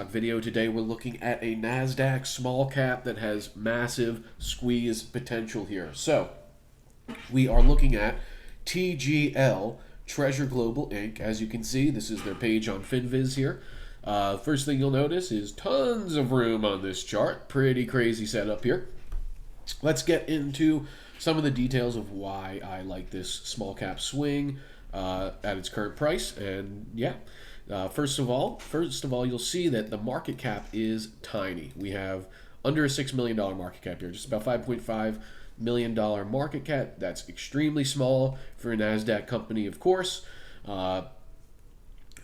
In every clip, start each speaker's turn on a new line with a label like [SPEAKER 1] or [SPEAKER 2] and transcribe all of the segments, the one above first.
[SPEAKER 1] stock video. Today we're looking at a NASDAQ small cap that has massive squeeze potential here. So we are looking at TGL, Treasury Global Inc. As you can see, this is their page on FinViz here. First thing you'll notice is tons of room on this chart. Pretty crazy setup here. Let's get into some of the details of why I like this small cap swing at its current price. And yeah, first of all, you'll see that the market cap is tiny. We have under a $6 million market cap here, just about $5.5 million market cap. That's extremely small for a NASDAQ company, of course. And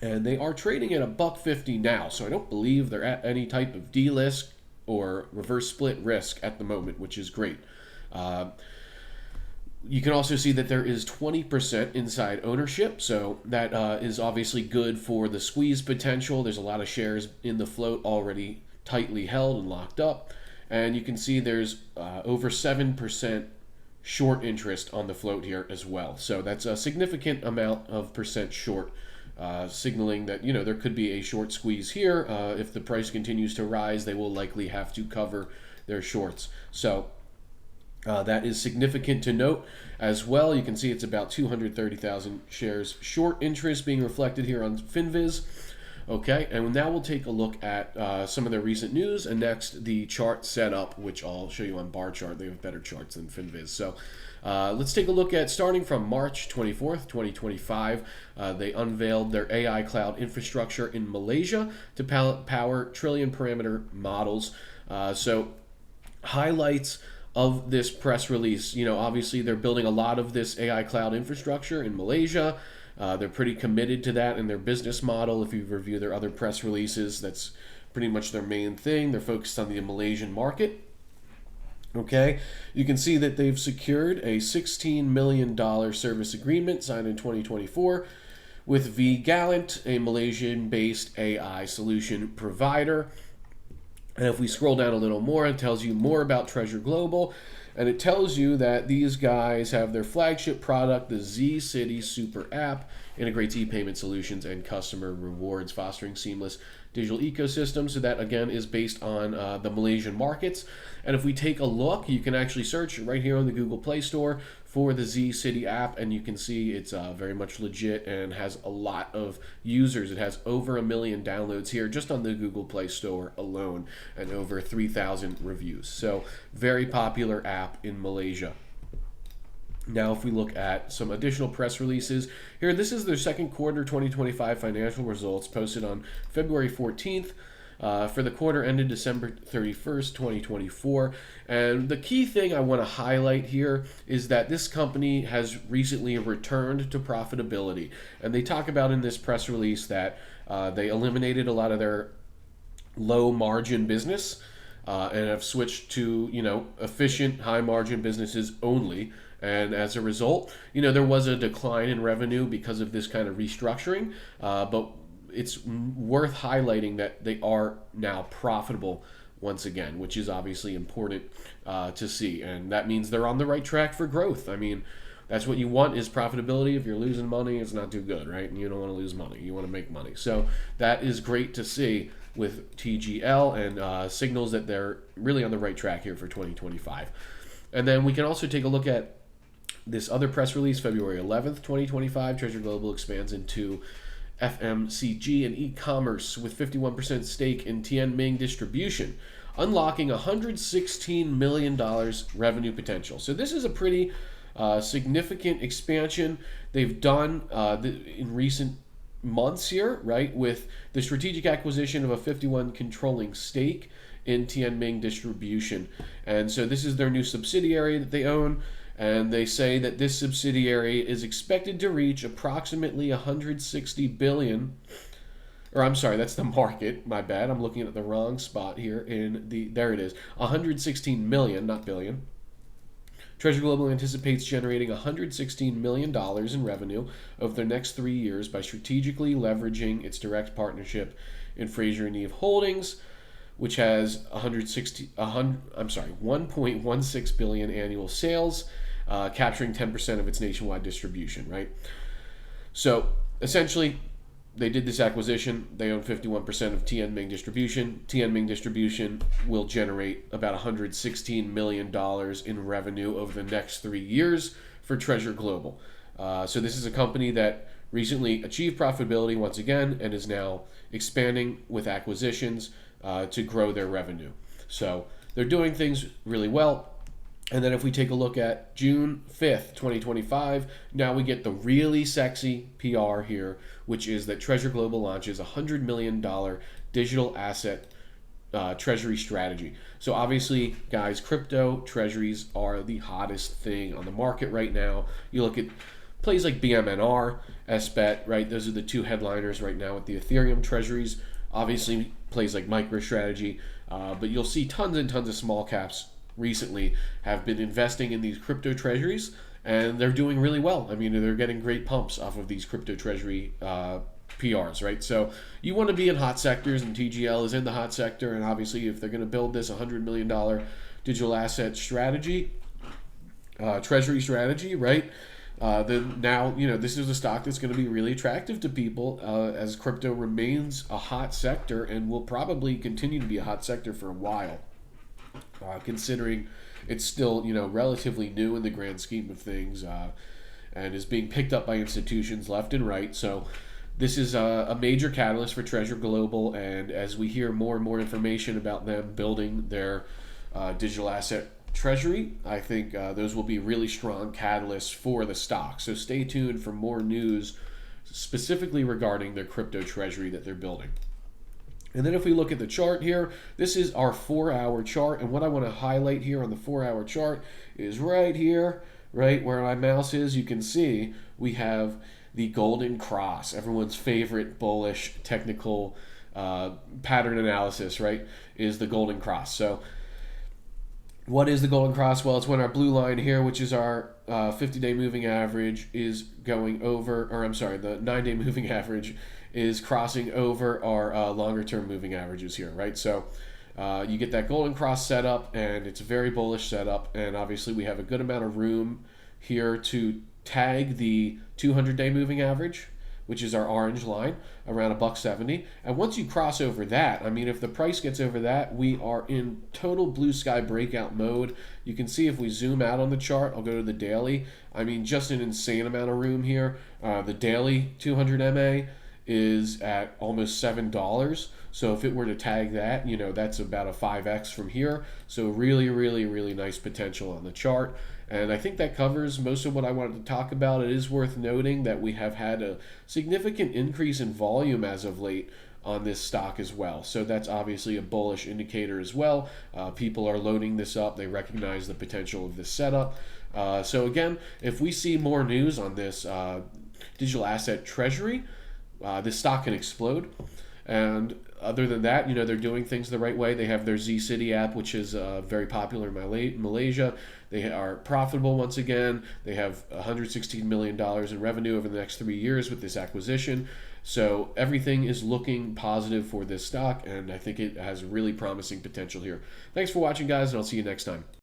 [SPEAKER 1] they are trading at $1.50 now, so I don't believe they're at any type of delist or reverse split risk at the moment, which is great. You can also see that there is 20% inside ownership, so that is obviously good for the squeeze potential. There's a lot of shares in the float already tightly held and locked up, and you can see there's over 7% short interest on the float here as well. So that's a significant amount of percent short, signaling that there could be a short squeeze here. If the price continues to rise, they will likely have to cover their shorts. So that is significant to note as well. You can see it's about 230,000 shares short interest being reflected here on FinViz. Okay, and now we'll take a look at some of their recent news, and next the chart setup, which I'll show you on bar chart. They have better charts than FinViz. So let's take a look at starting from March 24th, 2025. They unveiled their AI cloud infrastructure in Malaysia to power trillion parameter models. So highlights of this press release, obviously they're building a lot of this AI cloud infrastructure in Malaysia. They're pretty committed to that in their business model. If you review their other press releases, that's pretty much their main thing. They're focused on the Malaysian market. Okay, you can see that they've secured a $16 million service agreement signed in 2024 with V Gallant, a Malaysian-based AI solution provider. And if we scroll down a little more, it tells you more about Treasury Global. And it tells you that these guys have their flagship product, the Z City Super App, integrates e-payment solutions and customer rewards, fostering seamless digital ecosystem. So that, again, is based on the Malaysian markets. And if we take a look, you can actually search right here on the Google Play Store for the Z City app, and you can see it's very much legit and has a lot of users. It has over 1 million downloads here just on the Google Play Store alone, and over 3,000 reviews. So very popular app in Malaysia. Now, if we look at some additional press releases here, this is their second quarter 2025 financial results posted on February 14th. For the quarter ended December 31st, 2024. And the key thing I want to highlight here is that this company has recently returned to profitability. And they talk about in this press release that they eliminated a lot of their low margin business and have switched to, efficient, high margin businesses only. And as a result, there was a decline in revenue because of this kind of restructuring. But it's worth highlighting that they are now profitable once again, which is obviously important to see. And that means they're on the right track for growth. I mean, that's what you want, is profitability. If you're losing money, it's not too good, right? And you don't want to lose money. You want to make money. So that is great to see with TGL, and signals that they're really on the right track here for 2025. And then we can also take a look at this other press release, February 11th, 2025. Treasury Global expands into FMCG and e-commerce with 51% stake in Tianming Distribution, unlocking $116 million revenue potential. So this is a pretty significant expansion they've done in recent months here, right, with the strategic acquisition of a 51 controlling stake in Tianming Distribution. And so this is their new subsidiary that they own. And they say that this subsidiary is expected to reach approximately 160 billion, or I'm sorry, that's the market, my bad. I'm looking at the wrong spot here there it is, 116 million, not billion. Treasury Global anticipates generating $116 million in revenue over the next 3 years by strategically leveraging its direct partnership in Fraser and Eve Holdings, which has 1.16 billion annual sales, capturing 10% of its nationwide distribution, right? So essentially, they did this acquisition. They own 51% of Tianming Distribution. Tianming Distribution will generate about $116 million in revenue over the next 3 years for Treasure Global. So this is a company that recently achieved profitability once again and is now expanding with acquisitions to grow their revenue. So they're doing things really well. And then if we take a look at June 5th, 2025, now we get the really sexy PR here, which is that Treasure Global launches a $100 million digital asset treasury strategy. So obviously, guys, crypto treasuries are the hottest thing on the market right now. You look at plays like BMNR, SBET, right? Those are the two headliners right now with the Ethereum treasuries. Obviously, plays like MicroStrategy, but you'll see tons and tons of small caps recently have been investing in these crypto treasuries, and they're doing really well. I mean, they're getting great pumps off of these crypto treasury PRs, right? So you want to be in hot sectors, and TGL is in the hot sector, and obviously if they're going to build this $100 million digital asset strategy, treasury strategy, right? Then now, this is a stock that's going to be really attractive to people as crypto remains a hot sector and will probably continue to be a hot sector for a while. Considering it's still, relatively new in the grand scheme of things, and is being picked up by institutions left and right. So this is a major catalyst for Treasure Global, and as we hear more and more information about them building their digital asset treasury, I think those will be really strong catalysts for the stock. So stay tuned for more news specifically regarding their crypto treasury that they're building. And then if we look at the chart here, this is our 4-hour chart. And what I want to highlight here on the 4-hour chart is right here, right where my mouse is, you can see we have the golden cross, everyone's favorite bullish technical pattern analysis, right, is the golden cross. So what is the golden cross? Well, it's when our blue line here, which is our 50-day moving average, is going over, or I'm sorry, the 9-day moving average is crossing over our longer-term moving averages here, right? So you get that golden cross setup, and it's a very bullish setup, and obviously we have a good amount of room here to tag the 200-day moving average, which is our orange line, around $1.70. And once you cross over that, I mean, if the price gets over that, we are in total blue sky breakout mode. You can see if we zoom out on the chart, I'll go to the daily. I mean, just an insane amount of room here. The daily 200 MA is at almost $7. So if it were to tag that, that's about a 5x from here. So really, really, really nice potential on the chart. And I think that covers most of what I wanted to talk about. It is worth noting that we have had a significant increase in volume as of late on this stock as well. So that's obviously a bullish indicator as well. People are loading this up. They recognize the potential of this setup. So again, if we see more news on this digital asset treasury, this stock can explode. And other than that, they're doing things the right way. They have their Z City app, which is very popular in Malaysia. They are profitable once again. They have $116 million in revenue over the next 3 years with this acquisition. So everything is looking positive for this stock, and I think it has really promising potential here. Thanks for watching, guys, and I'll see you next time.